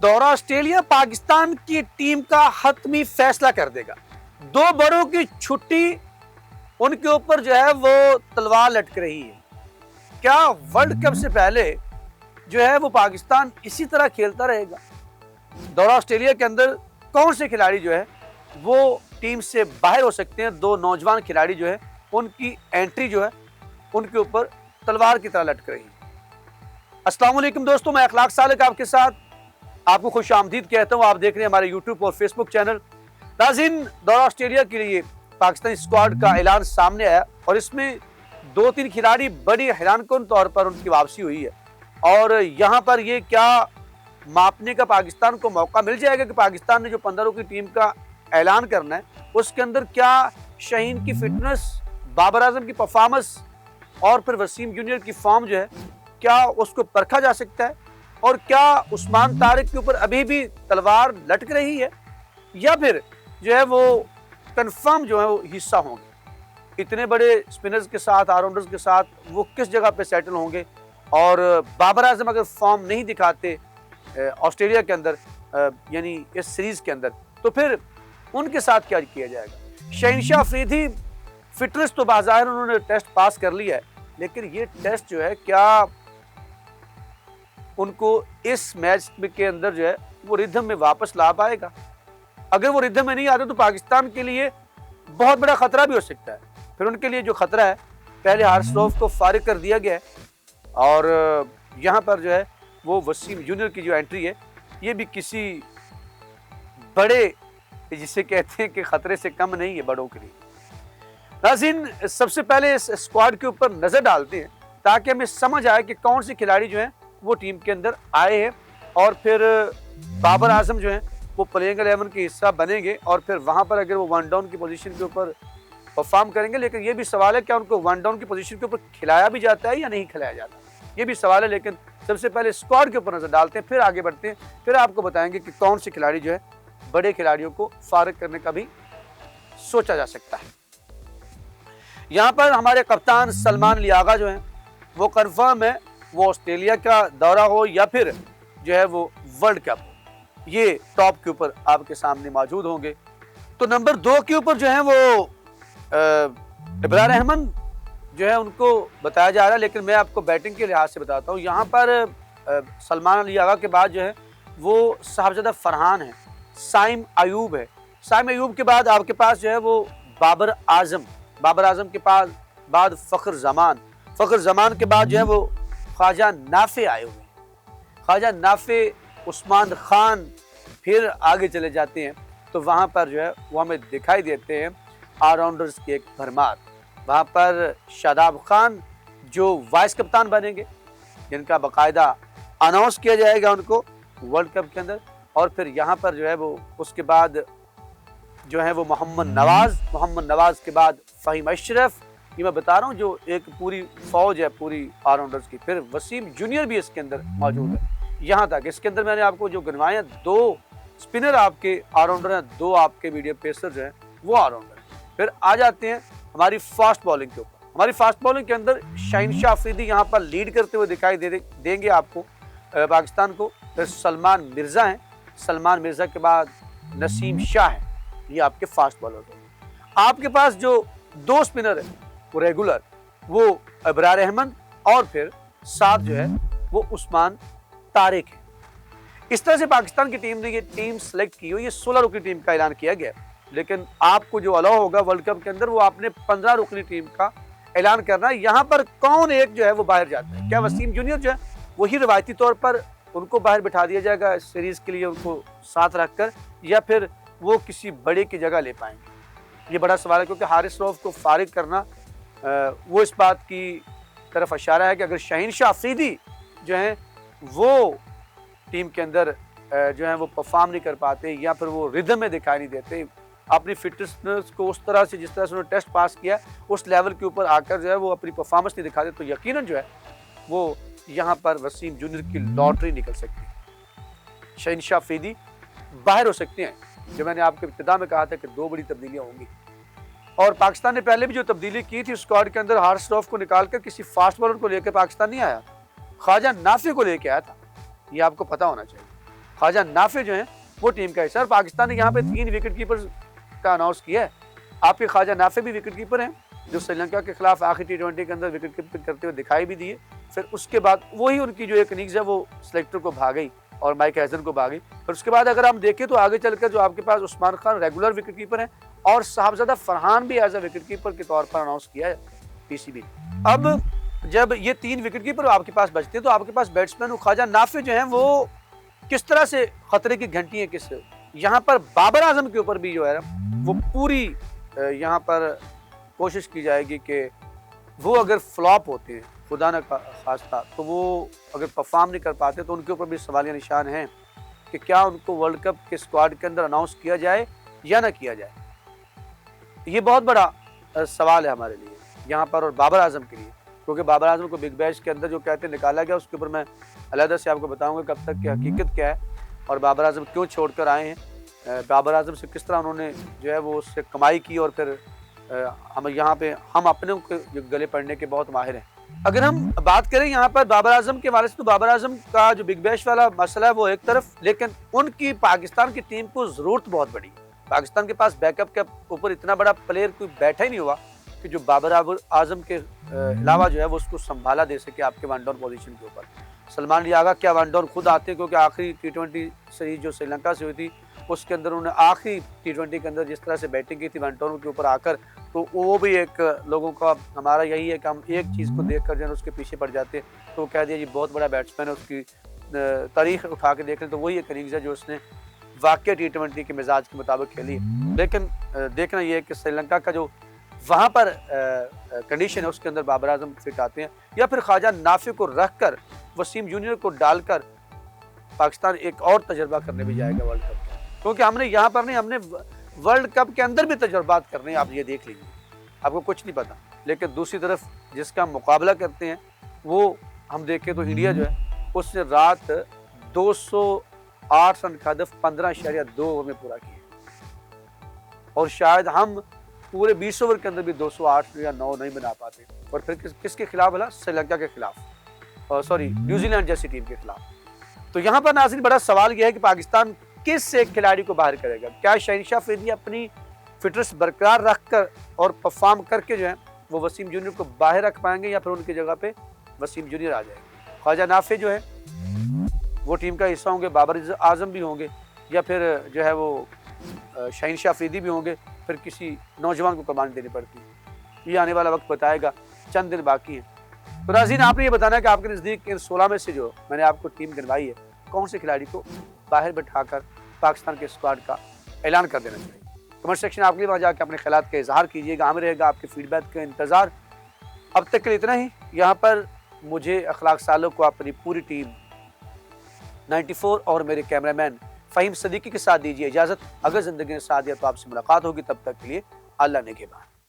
दौरा ऑस्ट्रेलिया पाकिस्तान की टीम का हतमी फैसला कर देगा। दो बड़ों की छुट्टी, उनके ऊपर जो है वो तलवार लटक रही है। क्या वर्ल्ड कप से पहले जो है वो पाकिस्तान इसी तरह खेलता रहेगा? दौरा ऑस्ट्रेलिया के अंदर कौन से खिलाड़ी जो है वो टीम से बाहर हो सकते हैं? दो नौजवान खिलाड़ी जो है उनकी एंट्री जो है उनके ऊपर तलवार की तरह लटक रही है। अस्सलाम वालेकुम दोस्तों, मैं अखलाक सालिक आपके साथ आपको खुश आमदीद कहता हूँ। आप देख रहे हैं हमारे यूट्यूब और फेसबुक चैनल। नाज़रीन, दौरा ऑस्ट्रेलिया के लिए पाकिस्तानी स्क्वाड का ऐलान सामने आया और इसमें दो तीन खिलाड़ी बड़ी हैरानकुन तौर पर उनकी वापसी हुई है। और यहाँ पर ये क्या मापने का पाकिस्तान को मौका मिल जाएगा कि पाकिस्तान ने जो 15 की टीम का ऐलान करना है उसके अंदर क्या शाहीन की फिटनेस, बाबर आजम की परफॉर्मेंस और फिर वसीम जूनियर की फॉर्म जो है क्या उसको परखा जा सकता है? और क्या उस्मान तारिक के ऊपर अभी भी तलवार लटक रही है या फिर जो है वो कंफर्म जो है वो हिस्सा होंगे? इतने बड़े स्पिनर्स के साथ, ऑलराउंडर्स के साथ वो किस जगह पे सेटल होंगे? और बाबर आजम अगर फॉर्म नहीं दिखाते ऑस्ट्रेलिया के अंदर यानी इस सीरीज के अंदर, तो फिर उनके साथ क्या किया जाएगा? शहनशाह अफरीदी फिटनेस तो बाज़ाहिर उन्होंने टेस्ट पास कर लिया है, लेकिन ये टेस्ट जो है क्या उनको इस मैच के अंदर जो है वो रिदम में वापस ला पाएगा? अगर वो रिदम में नहीं आते तो पाकिस्तान के लिए बहुत बड़ा खतरा भी हो सकता है। फिर उनके लिए जो खतरा है, पहले हार्सरॉफ को फारिग कर दिया गया है और यहाँ पर जो है वो वसीम जूनियर की जो एंट्री है ये भी किसी बड़े, जिसे कहते हैं कि खतरे से कम नहीं है बड़ों के लिए। नाज़रीन, सबसे पहले इस स्क्वाड के ऊपर नजर डालते हैं ताकि हमें समझ आए कि कौन से खिलाड़ी जो हैं वो टीम के अंदर आए हैं और फिर बाबर आजम जो है वो प्लेइंग 11 के हिस्सा बनेंगे और फिर वहां पर अगर वो वन डाउन की पोजीशन के ऊपर परफॉर्म करेंगे। लेकिन ये भी सवाल है क्या उनको वन डाउन की पोजीशन के ऊपर खिलाया भी जाता है या नहीं खिलाया जाता, ये भी सवाल है। लेकिन सबसे पहले स्क्वाड के ऊपर नजर डालते हैं, फिर आगे बढ़ते हैं, फिर आपको बताएंगे कि कौन से खिलाड़ी जो है बड़े खिलाड़ियों को फारिग करने का भी सोचा जा सकता है। यहाँ पर हमारे कप्तान सलमान लियागा जो है वो कंफर्म है, वो ऑस्ट्रेलिया का दौरा हो या फिर जो है वो वर्ल्ड कप, ये टॉप के ऊपर आपके सामने मौजूद होंगे। तो नंबर 2 के ऊपर जो है वो इब्रार रहमान जो है उनको बताया जा रहा है, लेकिन मैं आपको बैटिंग के लिहाज से बताता हूँ। यहाँ पर सलमान लियागा के बाद जो है वो साहबजादा फरहान है, साइम अयूब है, साइम अयूब के बाद आपके पास जो है वो बाबर आजम, बाबर आजम के पास बाद फ़ख्र ज़मान के बाद जो है वो ख्वाजा नाफे आए हुए हैं, ख्वाजा नाफे, उस्मान खान, फिर आगे चले जाते हैं तो वहाँ पर जो है वो हमें दिखाई देते हैं ऑलराउंडर्स के एक भरमार। वहाँ पर शादाब खान जो वाइस कप्तान बनेंगे, जिनका बाकायदा अनाउंस किया जाएगा उनको वर्ल्ड कप के अंदर। और फिर यहाँ पर जो है वो उसके बाद जो है वो मोहम्मद नवाज के बाद फ़हीम अशरफ, ये मैं बता रहा हूँ जो एक पूरी फौज है पूरी ऑलराउंडर्स की। फिर वसीम जूनियर भी इसके अंदर मौजूद है। यहाँ तक इसके अंदर मैंने आपको जो गिनवाए, 2 स्पिनर आपके ऑलराउंडर हैं, 2 आपके मीडियम पेसर जो हैं वो ऑलराउंडर। फिर आ जाते हैं हमारी फास्ट बॉलिंग के ऊपर। हमारी फास्ट बॉलिंग के अंदर शहनशाह अफरीदी यहाँ पर लीड करते हुए दिखाई देंगे आपको पाकिस्तान को। फिर सलमान मिर्जा हैं, सलमान मिर्जा के बाद नसीम शाह हैं, ये आपके फास्ट बॉलर हैं। आपके पास जो 2 स्पिनर है वो रेगुलर, वो इब्रार रहमान और फिर साथ जो है वो उस्मान तारिक है। इस तरह से पाकिस्तान की टीम ने ये टीम सेलेक्ट की हुई। ये 16 रुकनी टीम का ऐलान किया गया, लेकिन आपको जो अलाउ होगा वर्ल्ड कप के अंदर वो आपने 15 रुकनी टीम का ऐलान करना है। यहाँ पर कौन एक जो है वो बाहर जाता है? क्या वसीम जूनियर जो है वही रिवायती तौर पर उनको बाहर बिठा दिया जाएगा इस सीरीज के लिए उनको साथ रखकर, या फिर वो किसी बड़े की जगह ले पाएंगे? ये बड़ा सवाल है, क्योंकि हारिस रऊफ को फारिग करना वो इस बात की तरफ इशारा है कि अगर शहनशाह अफरीदी जो है वो टीम के अंदर जो है वो परफॉर्म नहीं कर पाते या फिर वो रिदम में दिखाई नहीं देते, अपनी फिटनेस को उस तरह से जिस तरह से उन्होंने टेस्ट पास किया उस लेवल के ऊपर आकर जो है वो अपनी परफॉर्मेंस नहीं दिखाते, तो यकीनन जो है वो यहाँ पर वसीम जूनियर की लॉटरी निकल सकती है। शहनशाह अफरीदी बाहर हो सकते हैं। जो मैंने आपको इब्तिदा में कहा था कि 2 बड़ी तब्दीलियाँ होंगी, और पाकिस्तान ने पहले भी जो तब्दीली की थी स्क्वाड के अंदर, हारिस रऊफ को निकालकर किसी फास्ट बॉलर को लेकर पाकिस्तान नहीं आया, ख्वाजा नाफे को लेकर आया था, ये आपको पता होना चाहिए। ख्वाजा नाफे जो है वो टीम का हिस्सा। और पाकिस्तान ने यहाँ पे 3 विकेट कीपर का अनाउंस किया है। आपके ख्वाजा नाफे भी विकेट कीपर हैं, जो श्रीलंका के खिलाफ आखिरी T20 के अंदर विकेट कीपिंग करते हुए दिखाई भी दिए। फिर उसके बाद वही उनकी जो एक इनिंग्स है वो सिलेक्टर को भागी और माइक हैजन को भागी। फिर उसके बाद अगर हम देखें तो आगे चलकर जो आपके पास Usman Khan regular wicket keeper हैं और साहबजादा फरहान भी एज ए विकेट कीपर के तौर पर अनाउंस किया है पीसीबी। अब जब ये 3 विकेट कीपर आपके पास बचते हैं तो आपके पास बैट्समैन ख्वाजा नाफे जो हैं वो किस तरह से खतरे की घंटी है। किस यहाँ पर बाबर आजम के ऊपर भी जो है वो पूरी यहाँ पर कोशिश की जाएगी कि वो अगर फ्लॉप होते हैं खुदा न खास्ता, तो वो अगर परफॉर्म नहीं कर पाते तो उनके ऊपर भी सवालिया निशान हैं कि क्या उनको वर्ल्ड कप के स्क्वाड के अंदर अनाउंस किया जाए या ना किया जाए। ये बहुत बड़ा सवाल है हमारे लिए यहाँ पर और बाबर आजम के लिए, क्योंकि बाबर आजम को बिग बैश के अंदर जो कहते हैं निकाला गया, उसके ऊपर मैं अलहदा से आपको बताऊंगा कब तक की हकीकत क्या है और बाबर आजम क्यों छोड़कर आए हैं, बाबर आजम से किस तरह उन्होंने जो है वो उससे कमाई की और फिर हम यहाँ पे हम अपने गले पड़ने के बहुत माहिर हैं। अगर हम बात करें यहाँ पर बाबर आजम के वाले से, तो बाबर आजम का जो बिग बैश वाला मसला है वो एक तरफ, लेकिन उनकी पाकिस्तान की टीम को जरूरत बहुत बड़ी। पाकिस्तान के पास बैकअप के ऊपर इतना बड़ा प्लेयर कोई बैठा ही नहीं हुआ कि जो बाबर आजम के अलावा जो है वो उसको संभाला दे सके आपके वन डाउन पोजीशन के ऊपर। सलमान लियागा क्या वन डाउन खुद आते हैं, क्योंकि आखिरी T20 सीरीज जो श्रीलंका से हुई थी उसके अंदर उन्होंने आखिरी T20 के अंदर जिस तरह से बैटिंग की थी वन डाउन के ऊपर आकर, तो वो भी एक लोगों का हमारा यही है कि हम एक चीज़ को देख कर जो है उसके पीछे पड़ जाते हैं। तो कह दिया जी बहुत बड़ा बैट्समैन है, उसकी तारीख उठा के देख लें तो वही एक इनिंग्स है जो उसने वाकई T20 के मिजाज के मुताबिक खेली है। लेकिन देखना ये है कि श्रीलंका का जो वहाँ पर कंडीशन है उसके अंदर बाबर आजम फिट आते हैं या फिर ख्वाजा नाफे को रख कर वसीम जूनियर को डालकर पाकिस्तान एक और तजर्बा करने भी जाएगा वर्ल्ड कप, क्योंकि हमने यहाँ पर नहीं, हमने वर्ल्ड कप के अंदर भी तजर्बात करने हैं। आप ये देख लीजिए, आपको कुछ नहीं पता, लेकिन दूसरी तरफ जिसका हम मुकाबला करते हैं वो हम देखें तो इंडिया जो है उसने रात 208 रन का हदफ 15.2 ओवर में पूरा किया और शायद हम पूरे 20 ओवर के अंदर भी 208 या 9 नहीं बना पाते। और फिर किसके खिलाफ बोला? श्रीलंका के खिलाफ, सॉरी न्यूजीलैंड जैसी टीम के खिलाफ। तो यहाँ पर नाज़रीन बड़ा सवाल यह है कि पाकिस्तान किस एक खिलाड़ी को बाहर करेगा? क्या शहनशाह अफरीदी अपनी फिटनेस बरकरार रखकर और परफॉर्म करके जो है वो वसीम जूनियर को बाहर रख पाएंगे या फिर उनकी जगह पे वसीम जूनियर आ जाएंगे? ख्वाजा नाफे जो है वो टीम का हिस्सा होंगे, बाबर आजम भी होंगे या फिर जो है वो शहनशाह अफरीदी भी होंगे, फिर किसी नौजवान को कमान देनी पड़ती है। ये आने वाला वक्त बताएगा, चंद दिन बाकी हैं। तो नाज़रीन आपने ये बताना है कि आपके नज़दीक इन 16 में से जो मैंने आपको टीम गिनवाई है कौन से खिलाड़ी को बाहर बैठाकर पाकिस्तान के स्क्वाड का ऐलान कर देना चाहिए। कमेंट सेक्शन आपके लिए वहाँ जाकर अपने ख्यालात का इजहार कीजिएगा, हमें रहेगा आपके फीडबैक का इंतज़ार। अब तक के लिए इतना ही। यहाँ पर मुझे अखलाक सालों को अपनी पूरी टीम 94 और मेरे कैमरामैन फ़हीम सदीकी के साथ दीजिए इजाज़त। अगर ज़िंदगी ने साथ दिया तो आपसे मुलाकात होगी, तब तक के लिए अल्लाह ने के बाद।